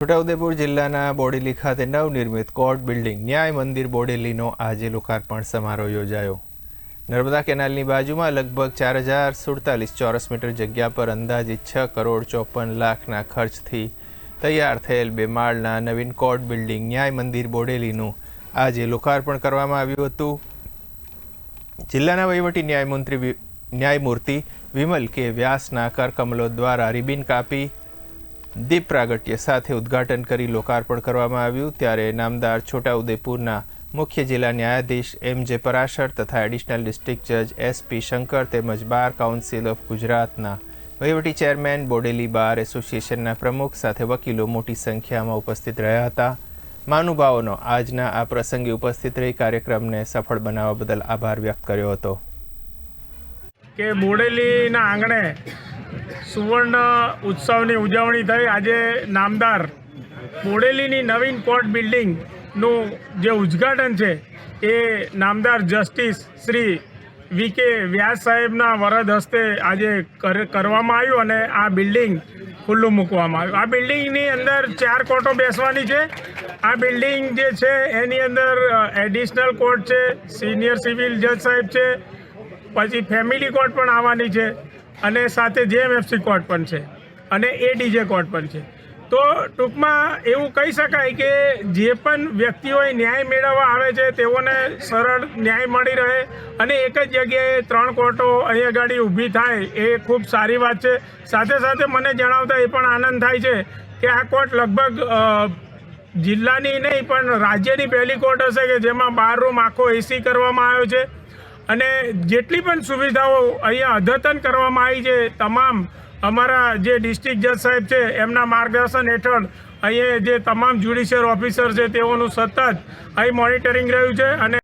છોટાઉદેપુર જિલ્લાના બોડેલી ખાતે નવનિર્મિત કોર્ટ બિલ્ડિંગ ન્યાય મંદિર બોડેલીનો આજે લોકાર્પણ સમારોહ યોજાયો। નર્મદા કેનાલની બાજુમાં લગભગ 4047 ચોરસ મીટર જગ્યા પર અંદાજિત 6,54,00,000ના ખર્ચથી તૈયાર થયેલ 2 માળના નવીન કોર્ટ બિલ્ડિંગ ન્યાય મંદિર બોડેલીનું આજે લોકાર્પણ કરવામાં આવ્યું હતું। જિલ્લાના વહીવટી ન્યાયમૂર્તિ વિમલ કે વ્યાસના કરકમલો દ્વારા રિબિન કાપી દીપ પ્રાગટ્ય સાથે ઉદ્ઘાટન કરી લોકાર્પણ કરવામાં આવ્યું। ત્યારે નામદાર છોટાઉદેપુરના મુખ્ય જિલ્લા ન્યાયાધીશ M.J. પરાશર તથા એડિશનલ ડિસ્ટ્રિક્ટ જજ S.P. શંકર તેમજ બાર કાઉન્સિલ ઓફ ગુજરાતના વહીવટી ચેરમેન, બોડેલી બાર એસોસિએશનના પ્રમુખ સાથે વકીલો મોટી સંખ્યામાં ઉપસ્થિત રહ્યા હતા। મહાનુભાવોનો આજના આ પ્રસંગે ઉપસ્થિત રહી કાર્યક્રમને સફળ બનાવવા બદલ આભાર વ્યક્ત કર્યો હતો। કે બોડેલીના આંગણે સુવર્ણ ઉત્સવની ઉજવણી થઈ। આજે નામદાર બોડેલીની નવીન કોર્ટ બિલ્ડિંગનું જે ઉદ્ઘાટન છે એ નામદાર જસ્ટિસ શ્રી V.K. વ્યાસ સાહેબના વરદ હસ્તે આજે કરવામાં આવ્યું અને આ બિલ્ડિંગ ખુલ્લું મૂકવામાં આવ્યું। આ બિલ્ડિંગની અંદર 4 કોર્ટો બેસવાની છે। આ બિલ્ડિંગ જે છે એની અંદર એડિશનલ કોર્ટ છે, સિનિયર સિવિલ જજ સાહેબ છે, પછી ફેમિલી કોર્ટ પણ આવવાની છે અને સાથે JMFC કોર્ટ પણ છે અને ADJ કોર્ટ પણ છે। તો ટૂંકમાં એવું કહી શકાય કે જે પણ વ્યક્તિઓ ન્યાય મેળવવા આવે છે તેઓને સરળ ન્યાય મળી રહે અને એક જ જગ્યાએ 3 કોર્ટો અહીંયા ગાડી ઊભી થાય એ ખૂબ સારી વાત છે। સાથે સાથે મને જણાવતા એ પણ આનંદ થાય છે કે આ કોર્ટ લગભગ જિલ્લાની નહીં પણ રાજ્યની પહેલી કોર્ટ હશે કે જેમાં 12 રૂમ આખો AC કરવામાં આવ્યો છે અને જેટલી પણ સુવિધાઓ અહીંયા અદ્યતન કરવામાં આવી છે તમામ અમારા જે ડિસ્ટ્રિક્ટ જજ સાહેબ છે એમના માર્ગદર્શન હેઠળ અહીંયા જે તમામ જ્યુડિશિયલ ઓફિસર છે તેઓનું સતત અહીં મોનિટરિંગ રહ્યું છે અને